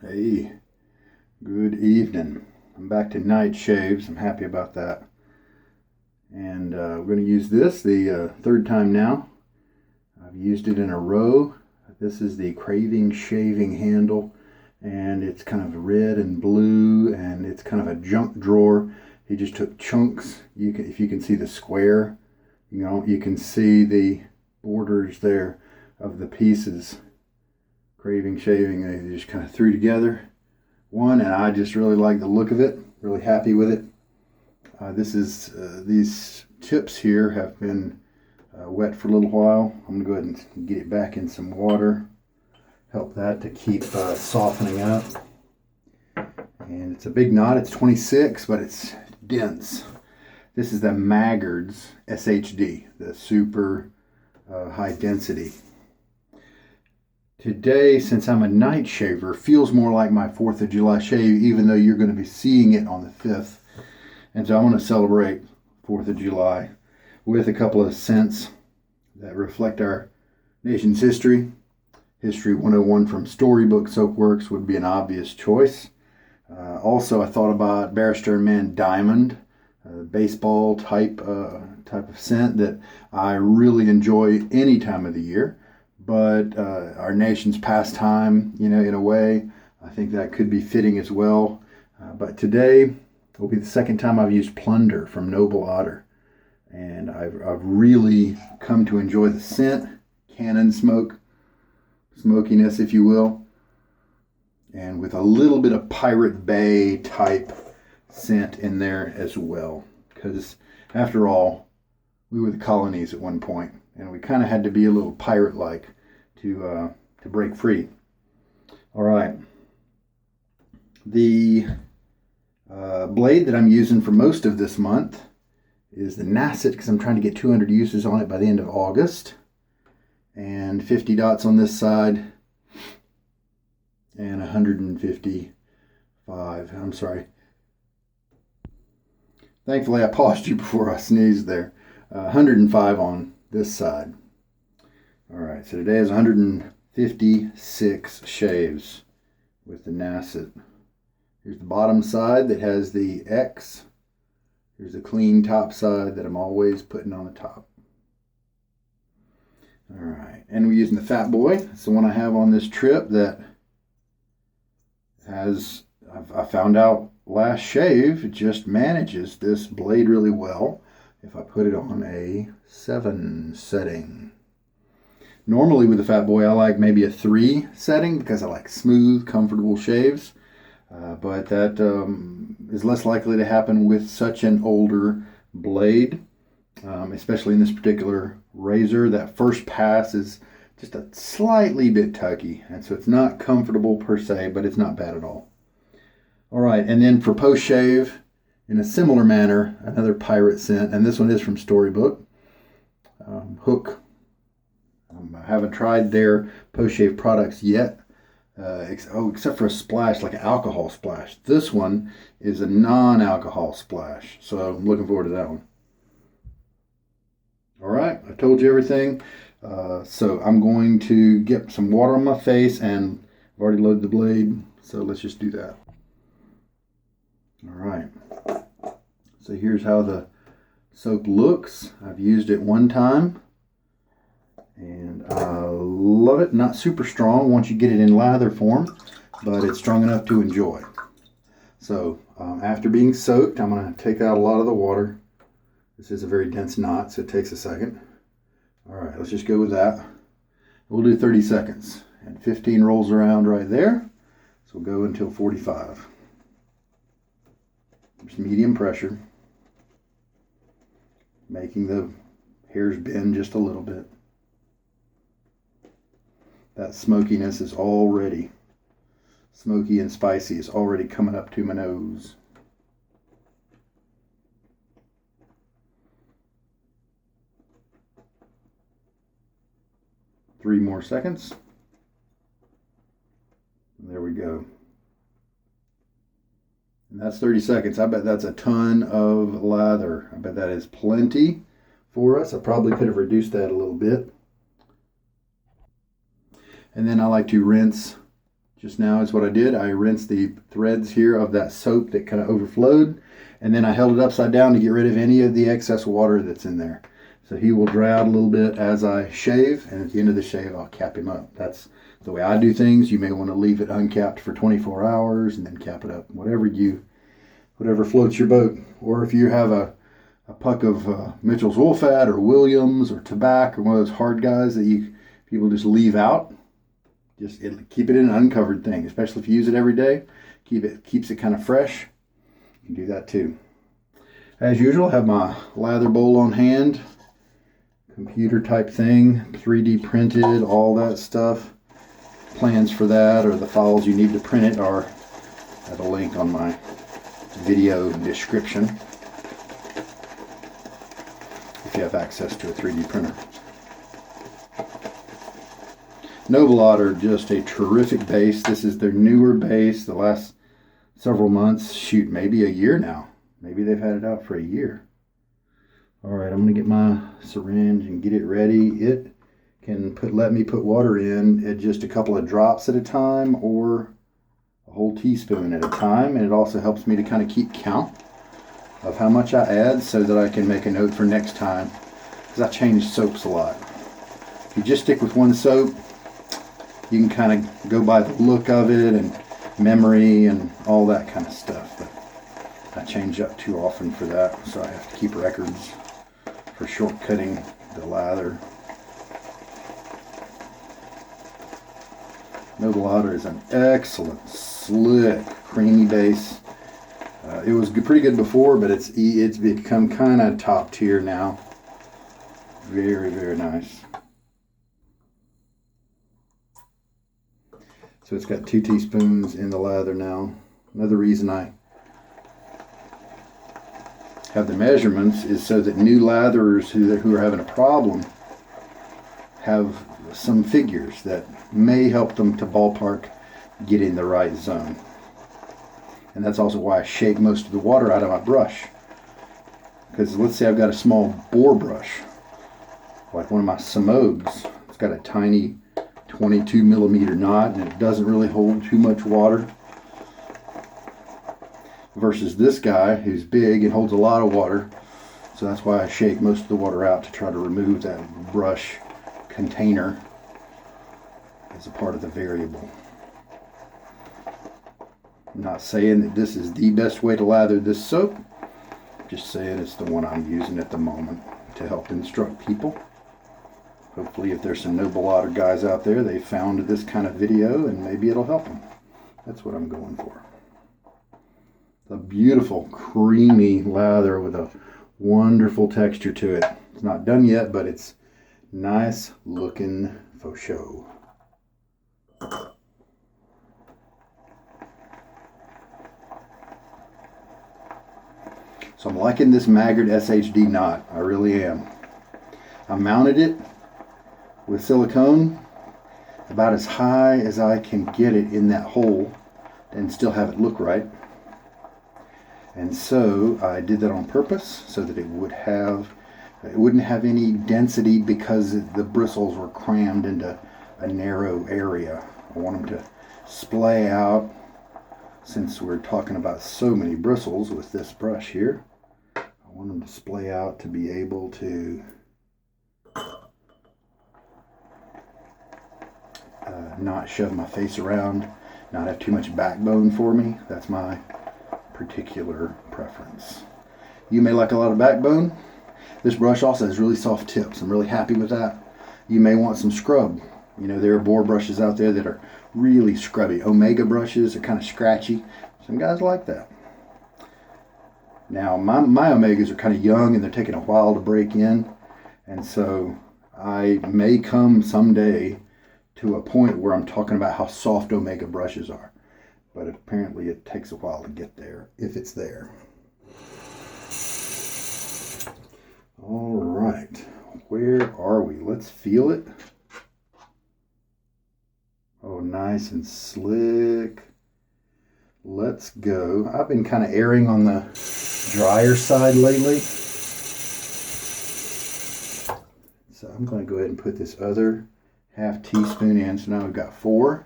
Hey, good evening. I'm back to night shaves. I'm happy about that. And we're going to use this the third time now. I've used it in a row. This is the Craving shaving handle, and it's kind of red and blue, and it's kind of a junk drawer. He just took chunks. If you can see the square, you can see the borders there of the pieces. Craving shaving, they just kind of threw together one, and I just really like the look of it. Really happy with it. These tips here have been wet for a little while. I'm gonna go ahead and get it back in some water. Help that to keep softening up. And it's a big knot. It's 26, but it's dense. This is the Maggard's SHD, the super high density. Today, since I'm a night shaver, feels more like my 4th of July shave, even though you're going to be seeing it on the 5th. And so I'm going to celebrate 4th of July with a couple of scents that reflect our nation's history. History 101 from Storybook Soapworks would be an obvious choice. Also, I thought about Barrister and Man Diamond, baseball type of scent that I really enjoy any time of the year. But our nation's pastime, in a way, I think that could be fitting as well. But today will be the second time I've used Plunder from Noble Otter. And I've really come to enjoy the scent, Canon smokiness, if you will. And with a little bit of Pirate Bay type scent in there as well. Because after all, we were the colonies at one point. And we kind of had to be a little pirate-like to break free. All right. The blade that I'm using for most of this month is the Nacet, because I'm trying to get 200 uses on it by the end of August. And 50 dots on this side. And 155. I'm sorry. Thankfully, I paused you before I sneezed there. 105 on this side. All right, so today is 156 shaves with the Nacet. Here's the bottom side that has the X. Here's the clean top side that I'm always putting on the top. All right, and we're using the Fat Boy. It's the one I have on this trip that has, I found out last shave, it just manages this blade really well if I put it on a 7 setting. Normally with the Fat Boy, I like maybe a 3 setting because I like smooth, comfortable shaves. But that is less likely to happen with such an older blade, especially in this particular razor. That first pass is just a slightly bit tuggy, and so it's not comfortable per se, but it's not bad at all. All right, and then for post-shave, in a similar manner, another pirate scent, and this one is from Storybook, Hook. I haven't tried their post-shave products yet, except for a splash, like an alcohol splash. This one is a non-alcohol splash, so I'm looking forward to that one. All right, I told you everything. So I'm going to get some water on my face, and I've already loaded the blade, so let's just do that. All right, so here's how the soap looks. I've used it one time, and I love it. Not super strong once you get it in lather form, but it's strong enough to enjoy. So after being soaked, I'm going to take out a lot of the water. This is a very dense knot, so it takes a second. All right, let's just go with that. We'll do 30 seconds, and 15 rolls around right there, so we'll go until 45. Just medium pressure, making the hairs bend just a little bit. That smokiness is already, smoky and spicy is already coming up to my nose. Three more seconds. There we go. And that's 30 seconds. I bet that's a ton of lather. I bet that is plenty for us. I probably could have reduced that a little bit. And then I like to rinse just now is what I did. I rinsed the threads here of that soap that kind of overflowed, and then I held it upside down to get rid of any of the excess water that's in there. So he will dry out a little bit as I shave, and at the end of the shave I'll cap him up. That's the way I do things. You may want to leave it uncapped for 24 hours and then cap it up. Whatever floats your boat. Or if you have a puck of Mitchell's Wool Fat or Williams or tobacco or one of those hard guys that people just leave out, keep it in an uncovered thing, especially if you use it every day. Keeps it kind of fresh. You can do that too. As usual, I have my lather bowl on hand. Computer type thing, 3D printed, all that stuff. Plans for that or the files you need to print it are at a link on my video description if you have access to a 3D printer. Noble Otter, just a terrific base. This is their newer base, the last several months, shoot, maybe a year now. Maybe they've had it out for a year. All right, I'm gonna get my syringe and get it ready. It can let me put water in at just a couple of drops at a time or a whole teaspoon at a time. And it also helps me to kind of keep count of how much I add so that I can make a note for next time, because I change soaps a lot. If you just stick with one soap, you can kind of go by the look of it and memory and all that kind of stuff. But I change up too often for that, so I have to keep records for shortcutting the lather. Noble Otter is an excellent, slick, creamy base. It was pretty good before, but it's become kind of top tier now. Very, very nice. So it's got 2 teaspoons in the lather now. Another reason I have the measurements is so that new latherers who are having a problem have some figures that may help them to ballpark get in the right zone. And that's also why I shake most of the water out of my brush. Because let's say I've got a small bore brush, like one of my Samogs. It's got a tiny 22 millimeter knot and it doesn't really hold too much water. Versus this guy who's big and holds a lot of water. So that's why I shake most of the water out to try to remove that brush container as a part of the variable. I'm not saying that this is the best way to lather this soap. I'm just saying it's the one I'm using at the moment to help instruct people. Hopefully if there's some Noble Otter guys out there, they found this kind of video and maybe it'll help them. That's what I'm going for. A beautiful creamy lather with a wonderful texture to it. It's not done yet, but it's nice looking for show. So I'm liking this Maggard SHD knot. I really am. I mounted it with silicone about as high as I can get it in that hole and still have it look right. And so I did that on purpose so that it wouldn't have any density because the bristles were crammed into a narrow area. I want them to splay out. Since we're talking about so many bristles with this brush here, I want them to splay out to be able to not shove my face around, not have too much backbone for me. That's my particular preference. You may like a lot of backbone. This brush also has really soft tips. I'm really happy with that. You may want some scrub. You know, there are bore brushes out there that are really scrubby. Omega brushes are kind of scratchy. Some guys like that. Now, my Omegas are kind of young and they're taking a while to break in. And so I may come someday to a point where I'm talking about how soft Omega brushes are. But apparently it takes a while to get there, if it's there. All right, where are we? Let's feel it. Oh, nice and slick. Let's go. I've been kind of erring on the drier side lately. So I'm going to go ahead and put this other half teaspoon in. So now we've got 4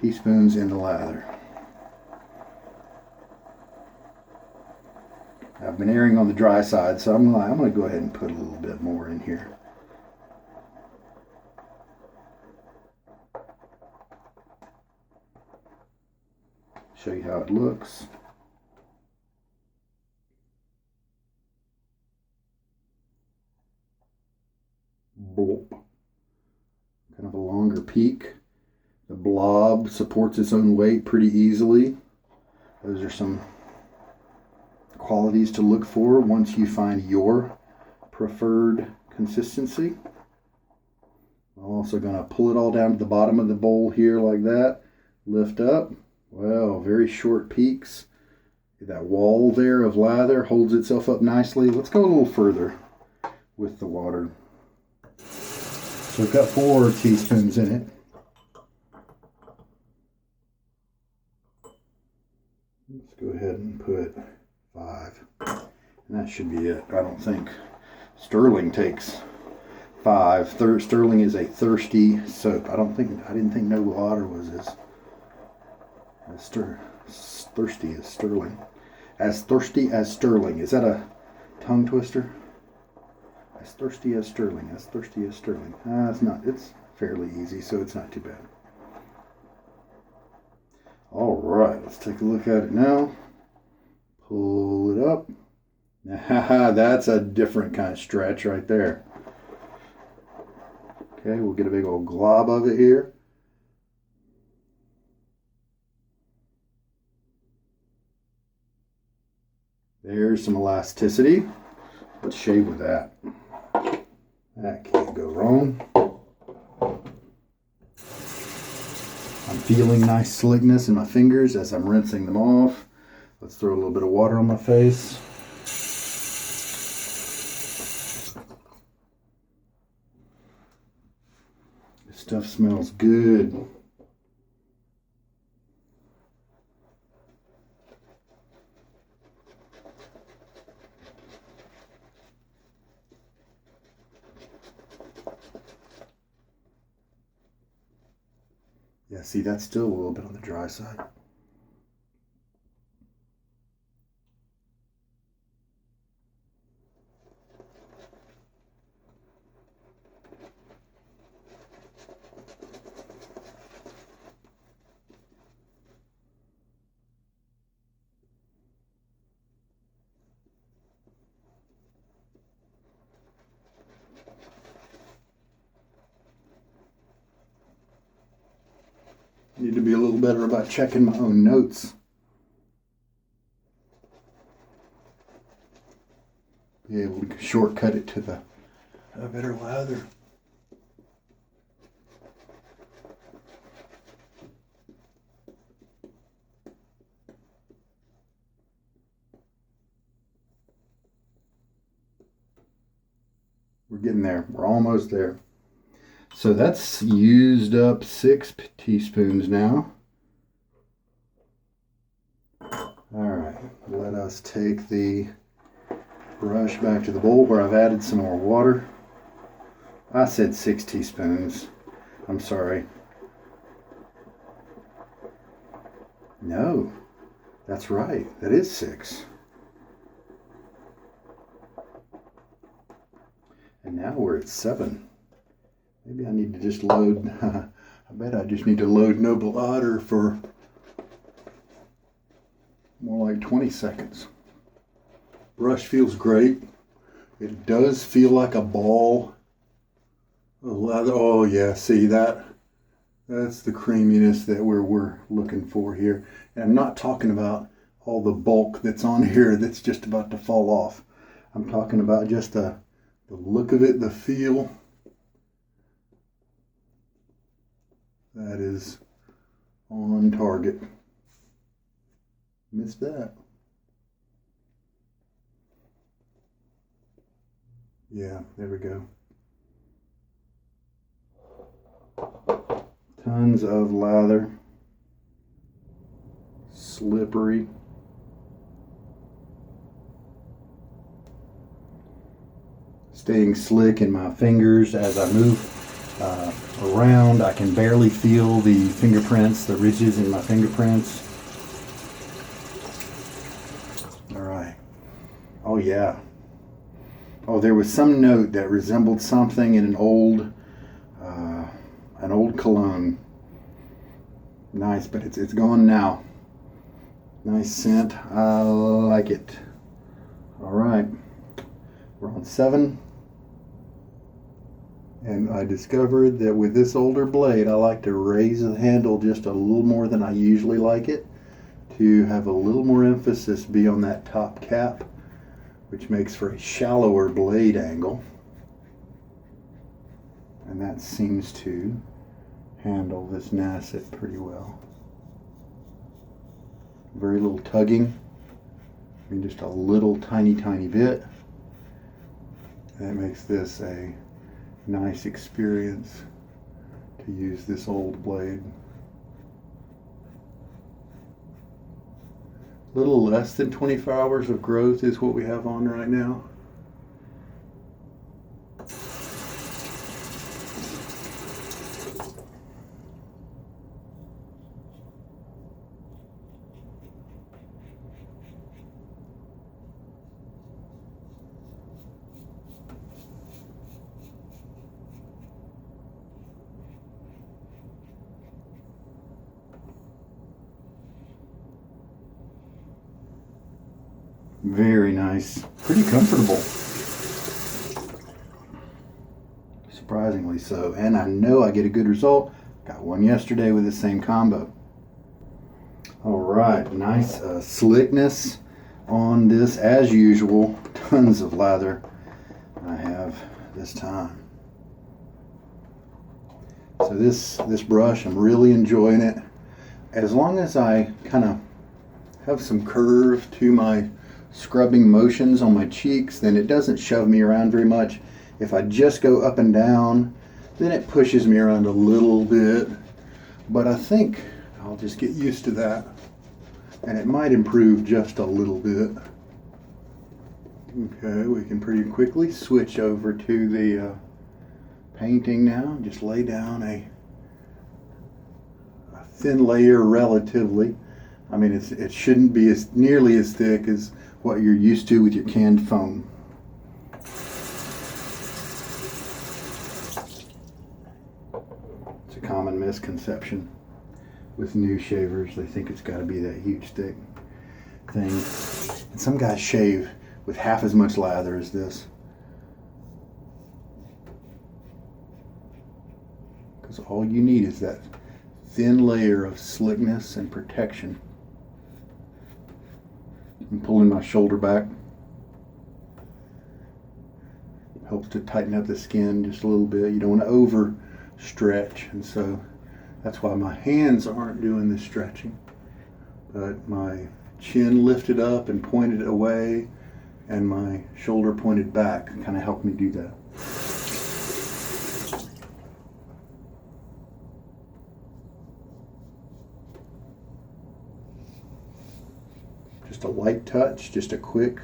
teaspoons in the lather. I've been erring on the dry side, so I'm going to go ahead and put a little bit more in here. Show you how it looks. Blop. Kind of a longer peak. The blob supports its own weight pretty easily. Those are some qualities to look for once you find your preferred consistency. I'm also going to pull it all down to the bottom of the bowl here like that. Lift up. Well, very short peaks. That wall there of lather holds itself up nicely. Let's go a little further with the water. So we've got 4 teaspoons in it. Let's go ahead and put 5. And that should be it. I don't think Sterling takes 5. Sterling is a thirsty soap. I didn't think no Otter was as thirsty as Sterling. As thirsty as Sterling. Is that a tongue twister? As thirsty as Sterling. As thirsty as Sterling. It's not. It's fairly easy, so it's not too bad. All right, let's take a look at it now. Pull it up. That's a different kind of stretch right there. Okay, we'll get a big old glob of it here. There's some elasticity. Let's shave with that. That can't go wrong. I'm feeling nice slickness in my fingers as I'm rinsing them off. Let's throw a little bit of water on my face. This stuff smells good. Yeah, see, that's still a little bit on the dry side. Need to be a little better about checking my own notes. Be able to shortcut it to a better lather. We're getting there. We're almost there. So that's used up 6 teaspoons now. All right, let us take the brush back to the bowl where I've added some more water. I said 6 teaspoons. I'm sorry. No, that's right. That is 6. And now we're at 7. Maybe I need to just load, I bet I just need to load Noble Otter for more like 20 seconds. Brush feels great. It does feel like a ball of leather. Oh yeah, see that's the creaminess that we're looking for here. And I'm not talking about all the bulk that's on here that's just about to fall off. I'm talking about just the look of it, the feel. That is on target. Missed that. Yeah, there we go. Tons of lather. Slippery. Staying slick in my fingers as I move around. I can barely feel the fingerprints, the ridges in my fingerprints. All right. Oh yeah. Oh, there was some note that resembled something in an old cologne. Nice, but it's gone now. Nice scent. I like it. All right. We're on 7. And I discovered that with this older blade, I like to raise the handle just a little more than I usually like it, to have a little more emphasis be on that top cap, which makes for a shallower blade angle. And that seems to handle this Nacet pretty well. Very little tugging. I mean, just a little tiny bit. That makes this a nice experience to use this old blade. A little less than 24 hours of growth is what we have on right now. Very nice. Pretty comfortable. Surprisingly so. And I know I get a good result. Got one yesterday with the same combo. Alright, nice slickness on this as usual. Tons of lather I have this time. So this brush, I'm really enjoying it. As long as I kind of have some curve to my scrubbing motions on my cheeks, then it doesn't shove me around very much. If I just go up and down, then it pushes me around a little bit. But I think I'll just get used to that, and it might improve just a little bit. Okay, we can pretty quickly switch over to the painting now. Just lay down a thin layer relatively. I mean, it shouldn't be nearly as thick as what you're used to with your canned foam. It's a common misconception with new shavers. They think it's got to be that huge thick thing. And some guys shave with half as much lather as this. Because all you need is that thin layer of slickness and protection. I'm pulling my shoulder back. Helps to tighten up the skin just a little bit. You don't want to over stretch, and so that's why my hands aren't doing the stretching. But my chin lifted up and pointed away, and my shoulder pointed back kind of helped me do that. Just a light touch, just a quick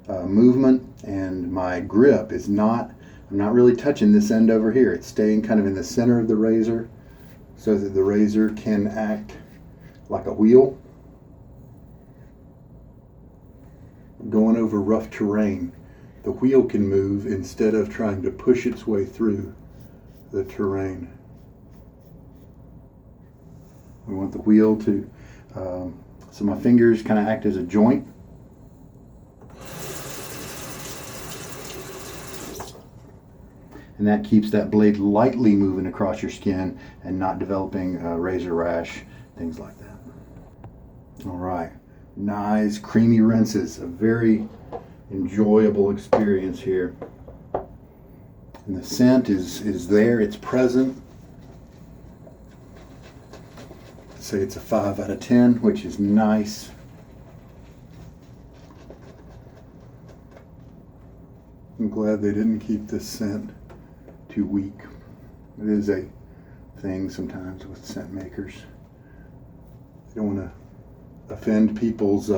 movement, and my grip is I'm not really touching this end over here. It's staying kind of in the center of the razor so that the razor can act like a wheel. Going over rough terrain, the wheel can move instead of trying to push its way through the terrain. We want the wheel to so my fingers kind of act as a joint. And that keeps that blade lightly moving across your skin and not developing a razor rash, things like that. All right, nice creamy rinses, a very enjoyable experience here. And the scent is there, it's present. Say it's a 5 out of 10, which is nice. I'm glad they didn't keep this scent too weak. It is a thing sometimes with scent makers. You don't want to offend people's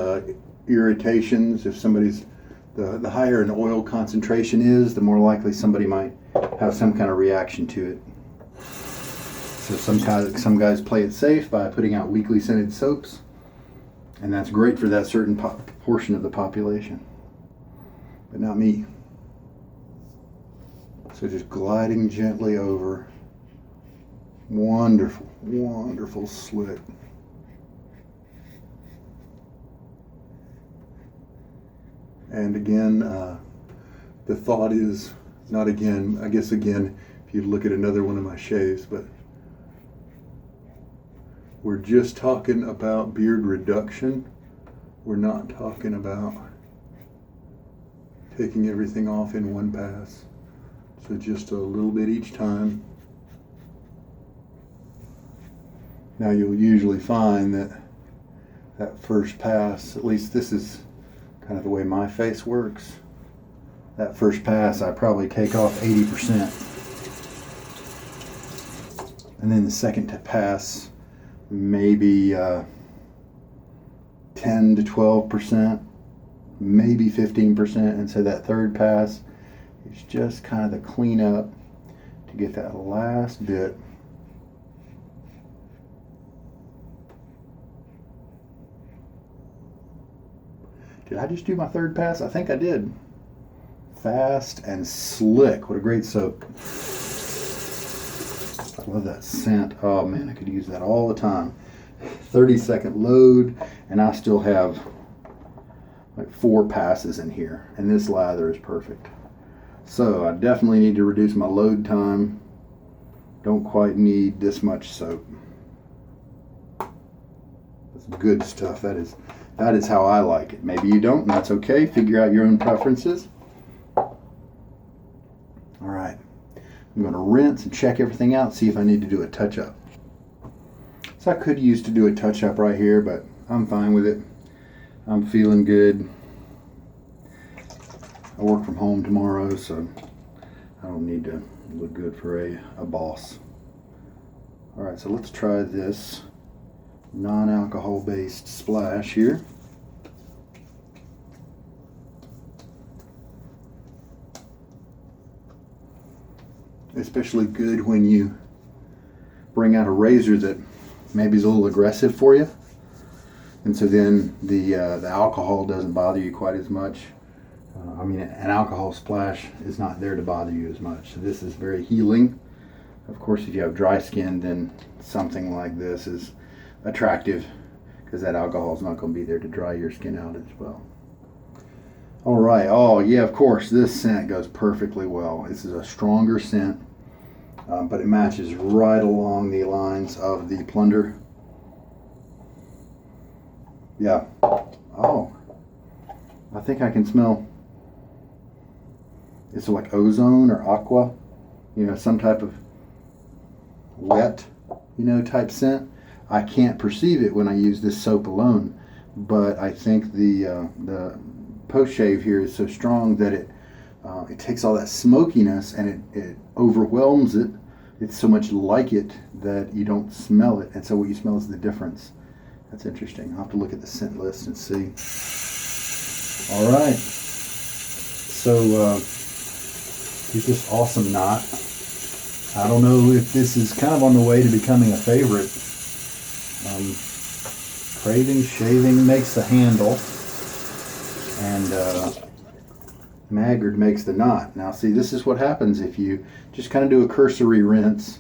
irritations. If somebody's, the higher an oil concentration is, the more likely somebody might have some kind of reaction to it. So some guys play it safe by putting out weekly scented soaps, and that's great for that certain portion of the population, but not me. So just gliding gently over. Wonderful, wonderful slick. And again, the thought is, not again, I guess again, if you look at another one of my shaves, but we're just talking about beard reduction. We're not talking about taking everything off in one pass. So just a little bit each time. Now you'll usually find that first pass, at least this is kind of the way my face works. That first pass, I probably take off 80%. And then the second pass, maybe 10 to 12%, maybe 15%. And so that third pass is just kind of the cleanup to get that last bit. Did I just do my third pass? I think I did. Fast and slick. What a great soap. I love that scent. Oh man, I could use that all the time. 30-second load, and I still have like 4 passes in here, and this lather is perfect. So I definitely need to reduce my load time. Don't quite need this much soap. That's good stuff. That is how I like it. Maybe you don't, and that's okay. Figure out your own preferences. All right. I'm going to rinse and check everything out, see if I need to do a touch-up. So I could use to do a touch-up right here, but I'm fine with it. I'm feeling good. I work from home tomorrow, so I don't need to look good for a boss. All right, so let's try this non-alcohol based splash here. Especially good when you bring out a razor that maybe is a little aggressive for you, and so then the alcohol doesn't bother you quite as much. I mean, an alcohol splash is not there to bother you as much. So this is very healing. Of course, if you have dry skin, then something like this is attractive because that alcohol is not going to be there to dry your skin out as well. All right. Oh yeah, of course, this scent goes perfectly well. This is a stronger scent, but it matches right along the lines of the Plunder. Yeah. Oh, I think I can smell. It's like ozone or aqua, some type of wet, type scent. I can't perceive it when I use this soap alone, but I think the post shave here is so strong that it takes all that smokiness and it overwhelms it. It's so much like it that you don't smell it, and so what you smell is the difference. That's interesting. I'll have to look at the scent list and see. All right. So here's this awesome knot. I don't know if this is kind of on the way to becoming a favorite. Craving Shaving makes the handle, and Maggard makes the knot. Now see, this is what happens if you just kind of do a cursory rinse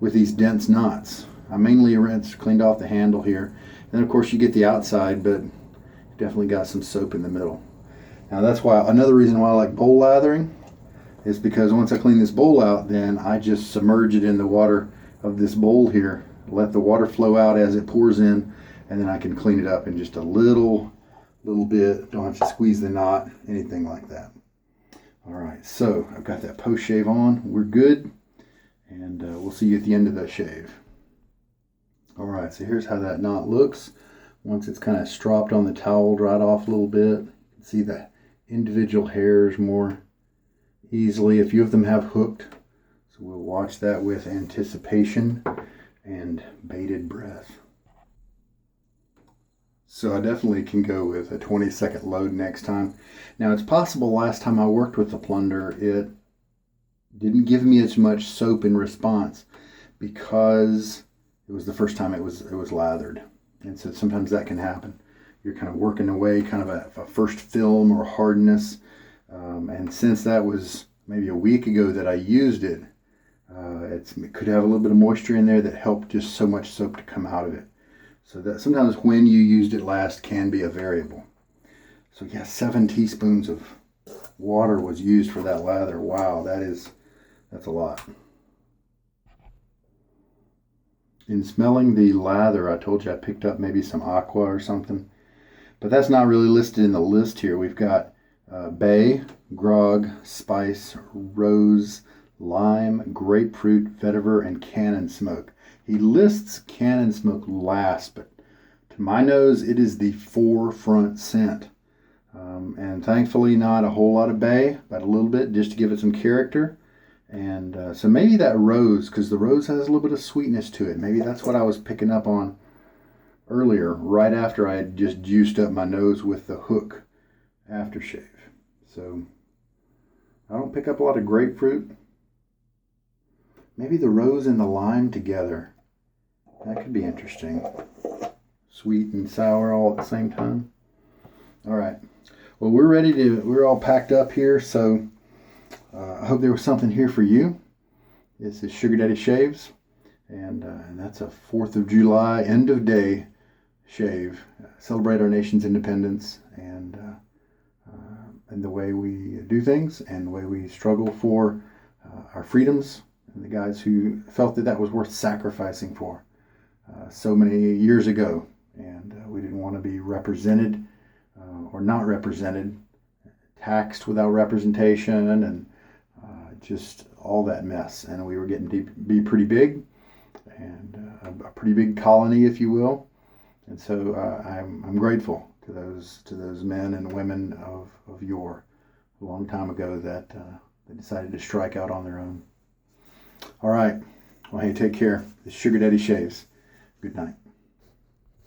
with these dense knots. I mainly cleaned off the handle here. Then of course you get the outside, but you definitely got some soap in the middle. Now that's why, another reason why I like bowl lathering is because once I clean this bowl out, then I just submerge it in the water of this bowl here, let the water flow out as it pours in, and then I can clean it up in just a little bit. Don't have to squeeze the knot, anything like that. All right, so I've got that post shave on. We're good, and we'll see you at the end of the shave. All right, so here's how that knot looks. Once it's kind of stropped on the towel, dried off a little bit, you can see the individual hairs more easily. A few of them have hooked, so we'll watch that with anticipation and bated breath. So I definitely can go with a 20-second load next time. Now it's possible last time I worked with the Plunder, it didn't give me as much soap in response, because it was the first time it was lathered. And so sometimes that can happen. You're kind of working away kind of a first film or hardness. And since that was maybe a week ago that I used it, it could have a little bit of moisture in there that helped just so much soap to come out of it. So that sometimes when you used it last can be a variable. So yeah, 7 teaspoons of water was used for that lather. Wow, that's a lot. In smelling the lather, I told you I picked up maybe some aqua or something, but that's not really listed in the list here. We've got bay, grog, spice, rose, lime, grapefruit, vetiver, and Canon smoke. He lists Canon smoke last, but to my nose, it is the forefront scent. And thankfully not a whole lot of bay, but a little bit just to give it some character. And so maybe that rose, because the rose has a little bit of sweetness to it. Maybe that's what I was picking up on earlier, right after I had just juiced up my nose with the hook aftershave. So I don't pick up a lot of grapefruit. Maybe the rose and the lime together. That could be interesting. Sweet and sour all at the same time. All right. Well, we're all packed up here, so I hope there was something here for you. This is Sugar Daddy Shaves, and that's a 4th of July, end of day shave. Celebrate our nation's independence and the way we do things and the way we struggle for our freedoms, and the guys who felt that was worth sacrificing for so many years ago. And we didn't want to be represented or not represented, taxed without representation, and just all that mess. And we were getting to be pretty big, and a pretty big colony, if you will. And so I'm grateful to those men and women of yore, a long time ago, that they decided to strike out on their own. All right. Well, hey, take care. This is Sugar Daddy Shaves. Good night.